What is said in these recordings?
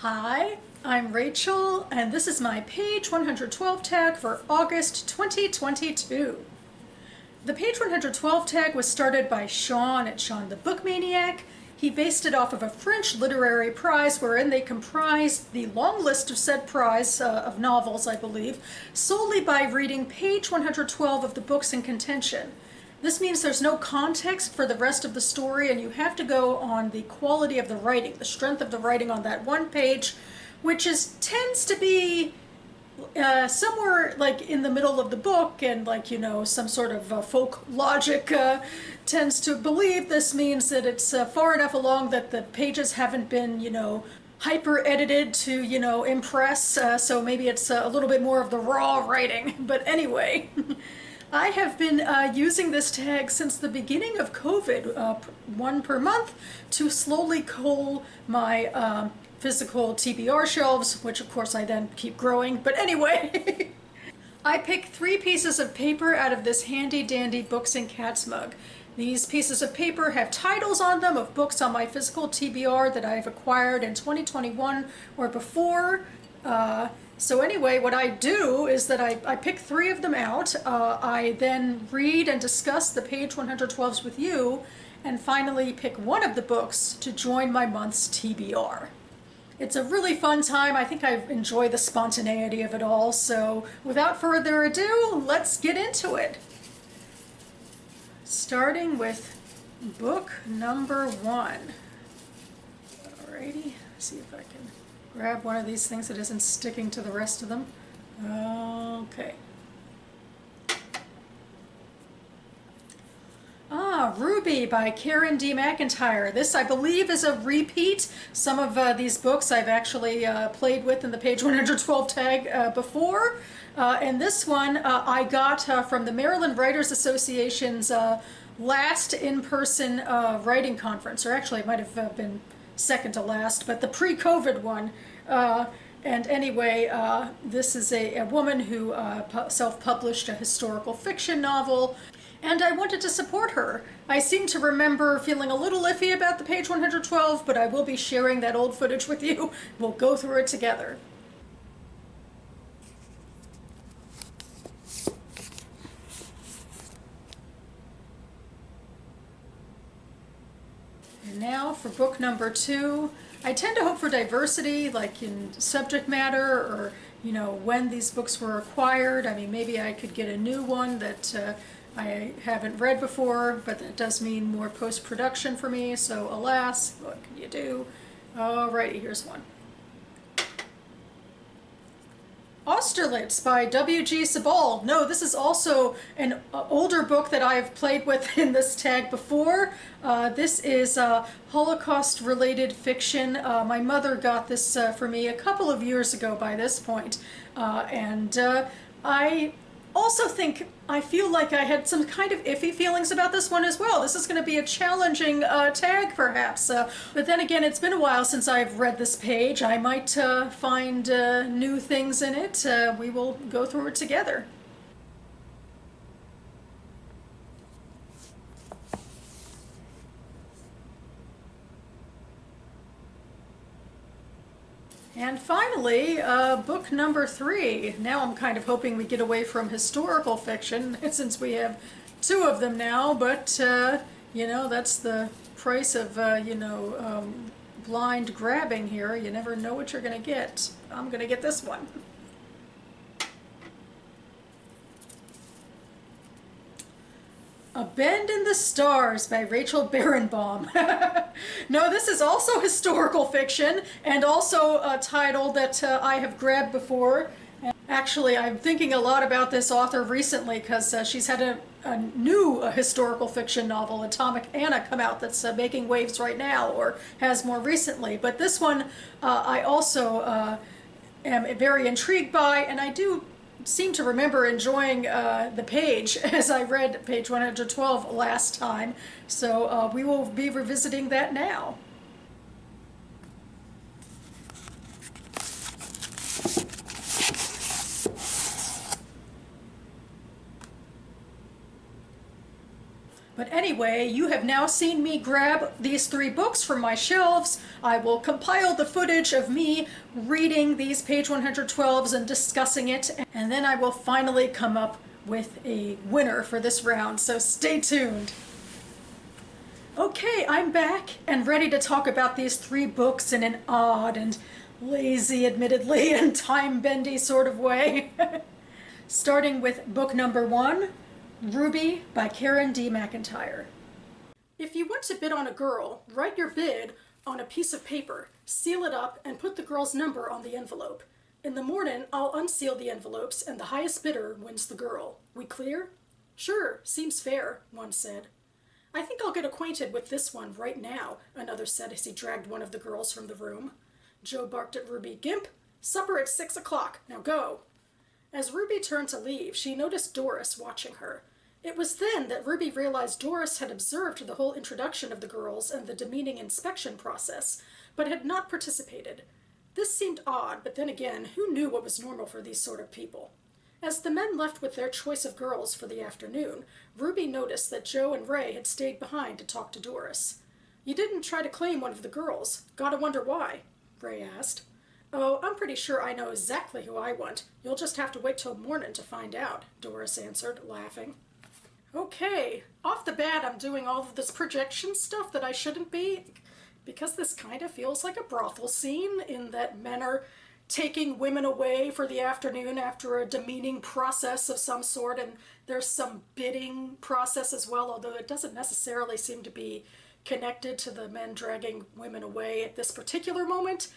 Hi, I'm Rachel, and this is my page 112 tag for August 2022. The page 112 tag was started by Sean at Sean the Book Maniac. He based it off of a French literary prize wherein they comprised the long list of said prize of novels, I believe, solely by reading page 112 of the books in contention. This means there's no context for the rest of the story, and you have to go on the quality of the writing, the strength of the writing on that one page, which tends to be somewhere like in the middle of the book, and some sort of folk logic tends to believe this means that it's far enough along that the pages haven't been, hyper edited to, impress, so maybe it's a little bit more of the raw writing. But anyway. I have been using this tag since the beginning of COVID, one per month, to slowly cull my physical TBR shelves, which of course I then keep growing. But anyway, I picked 3 pieces of paper out of this handy dandy Books and Cats mug. These pieces of paper have titles on them of books on my physical TBR that I've acquired in 2021 or before. So anyway, what I do is that I pick 3 of them out. I then read and discuss the page 112s with you, and finally pick one of the books to join my month's TBR. It's a really fun time. I think I enjoy the spontaneity of it all. So without further ado, let's get into it. Starting with book number 1. Alrighty, see if I can grab one of these things that isn't sticking to the rest of them. Okay. Ruby by Karen D. McIntyre. This, I believe, is a repeat. Some of these books I've actually played with in the page 112 tag before. And this one I got from the Maryland Writers Association's last in-person writing conference, or actually it might have been second to last, but the pre-COVID one. And anyway, this is a woman who self-published a historical fiction novel, and I wanted to support her. I seem to remember feeling a little iffy about the page 112, but I will be sharing that old footage with you. We'll go through it together. And now for book number 2. I tend to hope for diversity, like in subject matter, or when these books were acquired. I mean, maybe I could get a new one that I haven't read before, but that does mean more post-production for me, so alas, what can you do? Alrighty, here's one. Austerlitz by W.G. Sebald. No, this is also an older book that I've played with in this tag before. This is Holocaust-related fiction. My mother got this for me a couple of years ago by this point. And I also I feel like I had some kind of iffy feelings about this one as well. This is going to be a challenging tag, perhaps. But then again, it's been a while since I've read this page. I might find new things in it. We will go through it together. And finally, book number 3. Now I'm kind of hoping we get away from historical fiction, since we have 2 of them now, but, that's the price of, blind grabbing here. You never know what you're going to get. I'm going to get this one. A Bend in the Stars by Rachel Barenbaum. No, this is also historical fiction, and also a title that I have grabbed before. And actually, I'm thinking a lot about this author recently because she's had a new historical fiction novel, Atomic Anna, come out that's making waves right now, or has more recently. But this one I also am very intrigued by, and I do seem to remember enjoying the page as I read page 112 last time, so we will be revisiting that now. But anyway, you have now seen me grab these 3 books from my shelves. I will compile the footage of me reading these page 112s and discussing it, and then I will finally come up with a winner for this round, so stay tuned. Okay, I'm back and ready to talk about these 3 books in an odd and lazy, admittedly, and time-bendy sort of way. Starting with book number 1, Ruby by Karen D. McIntyre. If you want to bid on a girl, write your bid on a piece of paper, seal it up, and put the girl's number on the envelope. In the morning, I'll unseal the envelopes, and the highest bidder wins the girl. We clear? Sure, seems fair, one said. I think I'll get acquainted with this one right now, another said as he dragged one of the girls from the room. Joe barked at Ruby, Gimp, supper at 6 o'clock, now go. As Ruby turned to leave, she noticed Doris watching her. It was then that Ruby realized Doris had observed the whole introduction of the girls and the demeaning inspection process, but had not participated. This seemed odd, but then again, who knew what was normal for these sort of people? As the men left with their choice of girls for the afternoon, Ruby noticed that Joe and Ray had stayed behind to talk to Doris. You didn't try to claim one of the girls. Gotta wonder why, Ray asked. Oh, I'm pretty sure I know exactly who I want. You'll just have to wait till morning to find out, Doris answered, laughing. Okay, off the bat I'm doing all of this projection stuff that I shouldn't be, because this kind of feels like a brothel scene in that men are taking women away for the afternoon after a demeaning process of some sort, and there's some bidding process as well, although it doesn't necessarily seem to be connected to the men dragging women away at this particular moment.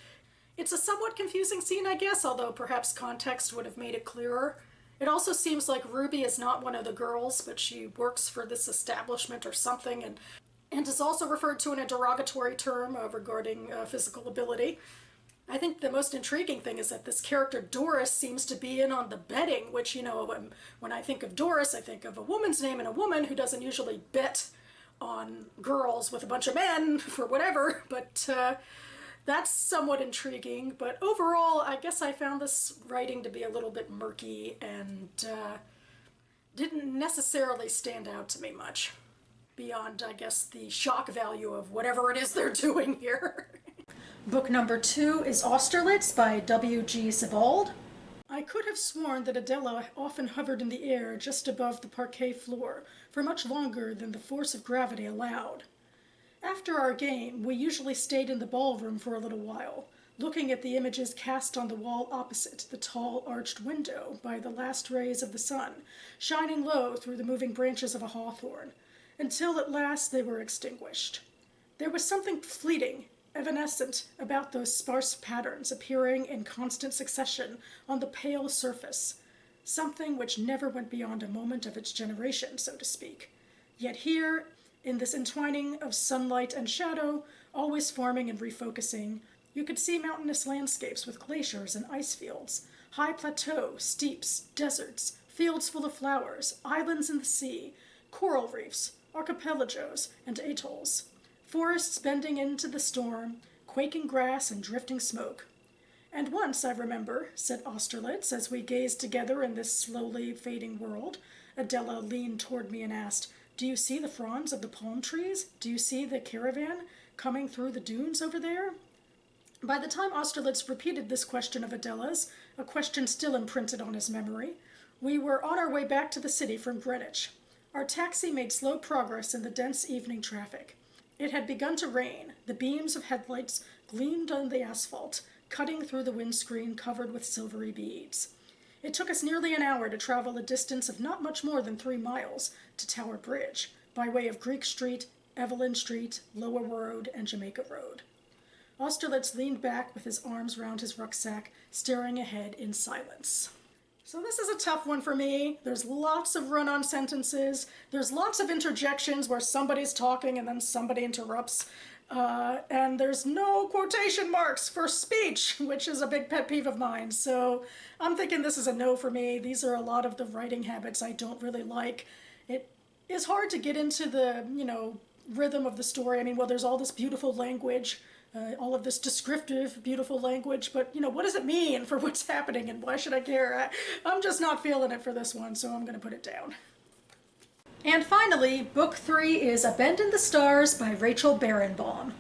It's a somewhat confusing scene, I guess, although perhaps context would have made it clearer. It also seems like Ruby is not one of the girls, but she works for this establishment or something, and is also referred to in a derogatory term regarding physical ability. I think the most intriguing thing is that this character Doris seems to be in on the betting, which, you know, when I think of Doris, I think of a woman's name and a woman who doesn't usually bet on girls with a bunch of men for whatever, but that's somewhat intriguing. But overall, I guess I found this writing to be a little bit murky and didn't necessarily stand out to me much, beyond, I guess, the shock value of whatever it is they're doing here. Book number 2 is Austerlitz by W.G. Sebald. I could have sworn that Adela often hovered in the air just above the parquet floor for much longer than the force of gravity allowed. After our game, we usually stayed in the ballroom for a little while, looking at the images cast on the wall opposite the tall arched window by the last rays of the sun, shining low through the moving branches of a hawthorn, until at last they were extinguished. There was something fleeting, evanescent about those sparse patterns appearing in constant succession on the pale surface, something which never went beyond a moment of its generation, so to speak. Yet here, in this entwining of sunlight and shadow, always forming and refocusing, you could see mountainous landscapes with glaciers and ice fields, high plateaux, steeps, deserts, fields full of flowers, islands in the sea, coral reefs, archipelagos, and atolls, forests bending into the storm, quaking grass and drifting smoke. And once, I remember, said Austerlitz, as we gazed together in this slowly fading world, Adela leaned toward me and asked, Do you see the fronds of the palm trees? Do you see the caravan coming through the dunes over there? By the time Austerlitz repeated this question of Adela's, a question still imprinted on his memory, we were on our way back to the city from Greenwich. Our taxi made slow progress in the dense evening traffic. It had begun to rain. The beams of headlights gleamed on the asphalt, cutting through the windscreen covered with silvery beads. It took us nearly an hour to travel a distance of not much more than 3 miles to Tower Bridge, by way of Greek Street, Evelyn Street, Lower Road, and Jamaica Road. Austerlitz leaned back with his arms round his rucksack, staring ahead in silence. So this is a tough one for me. There's lots of run-on sentences. There's lots of interjections where somebody's talking and then somebody interrupts. And there's no quotation marks for speech, which is a big pet peeve of mine. So I'm thinking this is a no for me. These are a lot of the writing habits I don't really like. It is hard to get into the, rhythm of the story. I mean, well, there's all this beautiful language, all of this descriptive, beautiful language, but, what does it mean for what's happening and why should I care? I'm just not feeling it for this one, so I'm going to put it down. And finally, Book 3 is A Bend in the Stars by Rachel Barenbaum.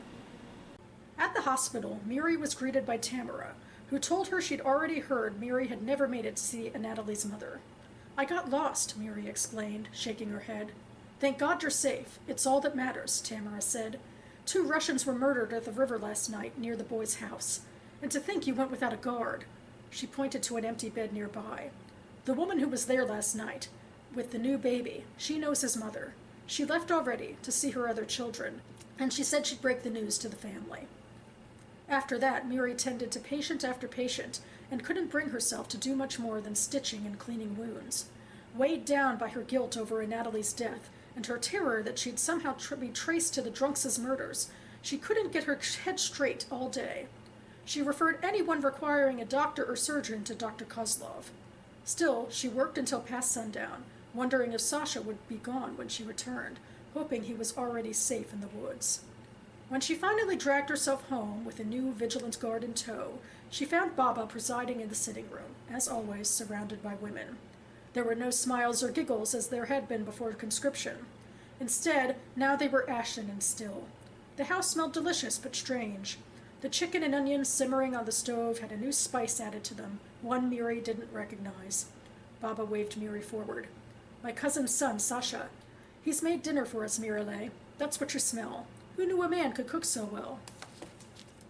At the hospital, Miri was greeted by Tamara, who told her she'd already heard Miri had never made it to see Natalie's mother. "I got lost," Miri explained, shaking her head. "Thank God you're safe. It's all that matters," Tamara said. "2 Russians were murdered at the river last night near the boy's house. And to think you went without a guard." She pointed to an empty bed nearby. "The woman who was there last night, with the new baby, she knows his mother. She left already to see her other children, and she said she'd break the news to the family." After that, Miri tended to patient after patient and couldn't bring herself to do much more than stitching and cleaning wounds. Weighed down by her guilt over Natalie's death and her terror that she'd somehow be traced to the Drunks' murders, she couldn't get her head straight all day. She referred anyone requiring a doctor or surgeon to Dr. Kozlov. Still, she worked until past sundown, wondering if Sasha would be gone when she returned, hoping he was already safe in the woods. When she finally dragged herself home with a new vigilant guard in tow, she found Baba presiding in the sitting room, as always surrounded by women. There were no smiles or giggles as there had been before conscription. Instead, now they were ashen and still. The house smelled delicious but strange. The chicken and onions simmering on the stove had a new spice added to them, one Miri didn't recognize. Baba waved Miri forward. "My cousin's son, Sasha. He's made dinner for us, Mirele. That's what you smell. Who knew a man could cook so well?"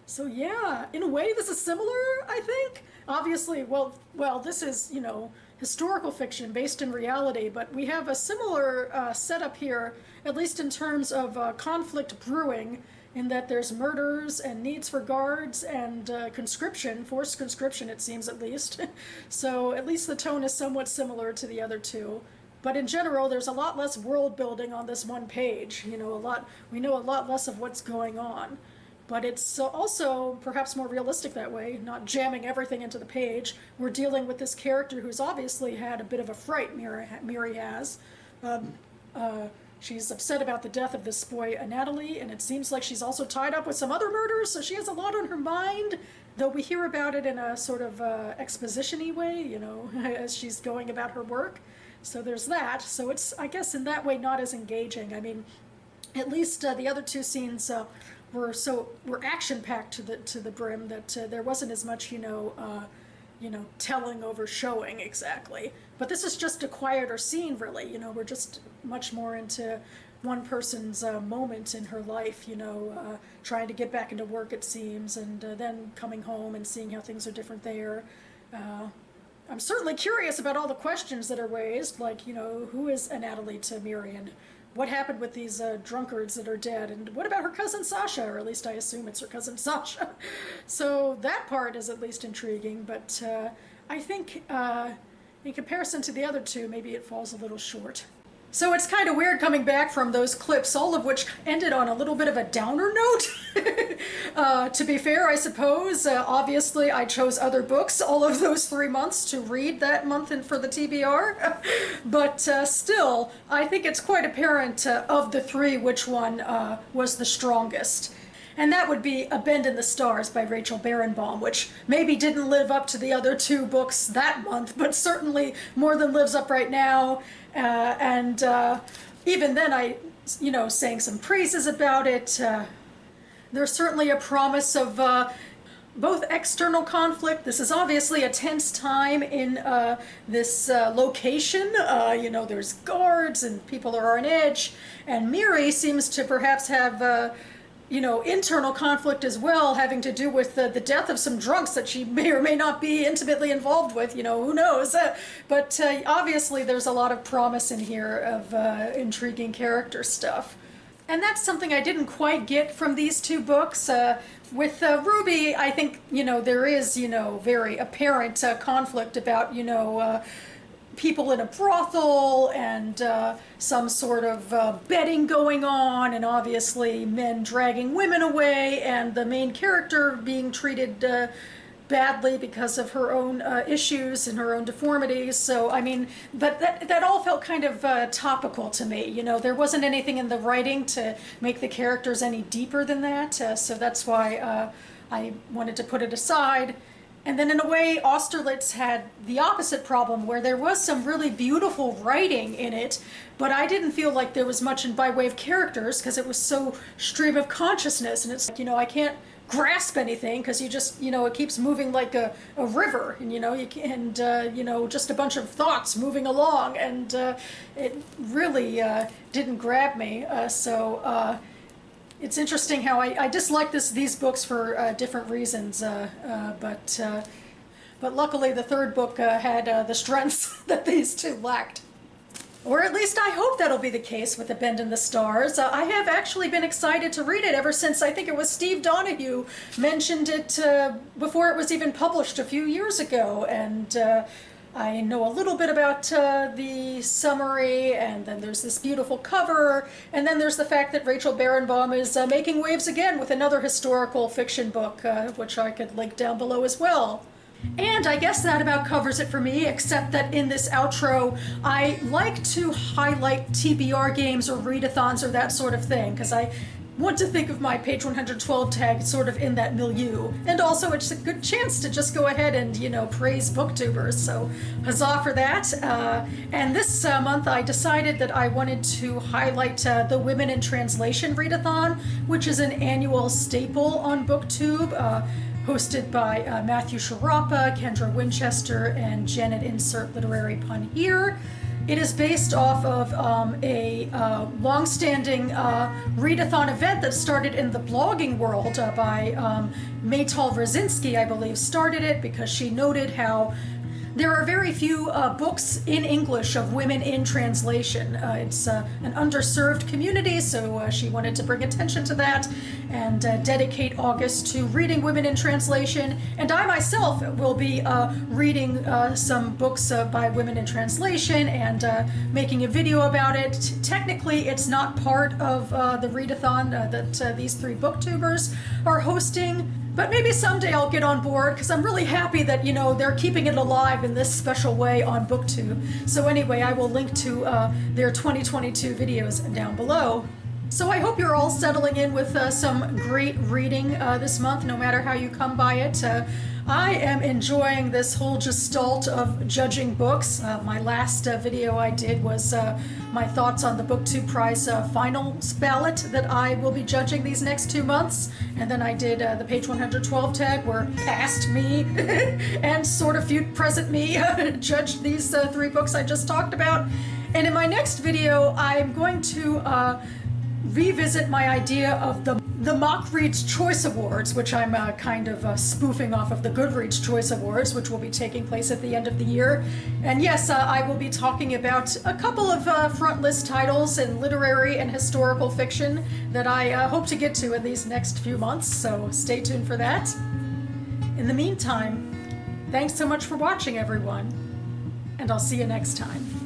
So yeah, in a way this is similar, I think. Obviously, well, this is, historical fiction based in reality, but we have a similar setup here, at least in terms of conflict brewing, in that there's murders and needs for guards and conscription, forced conscription it seems at least. So at least the tone is somewhat similar to the other two. But in general, there's a lot less world building on this one page. We know a lot less of what's going on. But it's also perhaps more realistic that way, not jamming everything into the page. We're dealing with this character who's obviously had a bit of a fright, Miri has. She's upset about the death of this boy, Natalie, and it seems like she's also tied up with some other murders, so she has a lot on her mind, though we hear about it in a sort of exposition-y way, as she's going about her work. So there's that. So it's, I guess, in that way, not as engaging. I mean, at least the other two scenes were action-packed to the brim that there wasn't as much, telling over showing exactly. But this is just a quieter scene, really. We're just much more into one person's moment in her life, trying to get back into work, it seems, and then coming home and seeing how things are different there. I'm certainly curious about all the questions that are raised, like, who is Natalie to Miri, and what happened with these drunkards that are dead, and what about her cousin Sasha, or at least I assume it's her cousin Sasha. So that part is at least intriguing, but I think in comparison to the other two, maybe it falls a little short. So it's kind of weird coming back from those clips, all of which ended on a little bit of a downer note. To be fair, I suppose, obviously I chose other books all of those 3 months to read that month and for the TBR. But still, I think it's quite apparent of the three which one was the strongest. And that would be A Bend in the Stars by Rachel Barenbaum, which maybe didn't live up to the other two books that month, but certainly more than lives up right now. And even then I, saying some praises about it. There's certainly a promise of both external conflict. This is obviously a tense time in this location. There's guards and people are on edge. And Miri seems to perhaps have internal conflict as well, having to do with the death of some drunks that she may or may not be intimately involved with, who knows. But obviously there's a lot of promise in here of intriguing character stuff. And that's something I didn't quite get from these two books. With Ruby, I think, there is, very apparent conflict about, people in a brothel and some sort of betting going on, and obviously men dragging women away, and the main character being treated badly because of her own issues and her own deformities. So, I mean, but that all felt kind of topical to me. There wasn't anything in the writing to make the characters any deeper than that. So that's why I wanted to put it aside. And then in a way, Austerlitz had the opposite problem, where there was some really beautiful writing in it, but I didn't feel like there was much by way of characters, because it was so stream of consciousness, and it's like, I can't grasp anything, because you just, it keeps moving like a river, and, just a bunch of thoughts moving along, and it really didn't grab me, so it's interesting how I dislike these books for different reasons, but luckily the third book had the strengths that these two lacked. Or at least I hope that'll be the case with A Bend in the Stars. I have actually been excited to read it ever since I think it was Steve Donahue mentioned it before it was even published a few years ago, and I know a little bit about the summary, and then there's this beautiful cover, and then there's the fact that Rachel Barenbaum is making waves again with another historical fiction book, which I could link down below as well. And I guess that about covers it for me, except that in this outro, I like to highlight TBR games or readathons or that sort of thing, because I want to think of my page 112 tag sort of in that milieu. And also it's a good chance to just go ahead and, praise booktubers, so huzzah for that. And this month I decided that I wanted to highlight the Women in Translation Readathon, which is an annual staple on BookTube, hosted by Matthew Sharapa, Kendra Winchester, and Janet Insert Literary Pun Here. It is based off of a long-standing readathon event that started in the blogging world by Maytal Rosinski, I believe, started it because she noted how there are very few books in English of women in translation. It's an underserved community, so she wanted to bring attention to that and dedicate August to reading women in translation. And I myself will be reading some books by women in translation and making a video about it. Technically, it's not part of the readathon that these three booktubers are hosting. But maybe someday I'll get on board, because I'm really happy that, they're keeping it alive in this special way on BookTube. So anyway, I will link to their 2022 videos down below. So I hope you're all settling in with some great reading this month, no matter how you come by it. I am enjoying this whole gestalt of judging books. My last video I did was my thoughts on the BookTube Prize finals ballot that I will be judging these next 2 months. And then I did the page 112 tag where past me and sort of present me judged these three books I just talked about. And in my next video, I'm going to revisit my idea of the Mock Reads Choice Awards, which I'm kind of spoofing off of the Goodreads Choice Awards, which will be taking place at the end of the year. And yes, I will be talking about a couple of front list titles in literary and historical fiction that I hope to get to in these next few months, so stay tuned for that. In the meantime, thanks so much for watching, everyone, and I'll see you next time.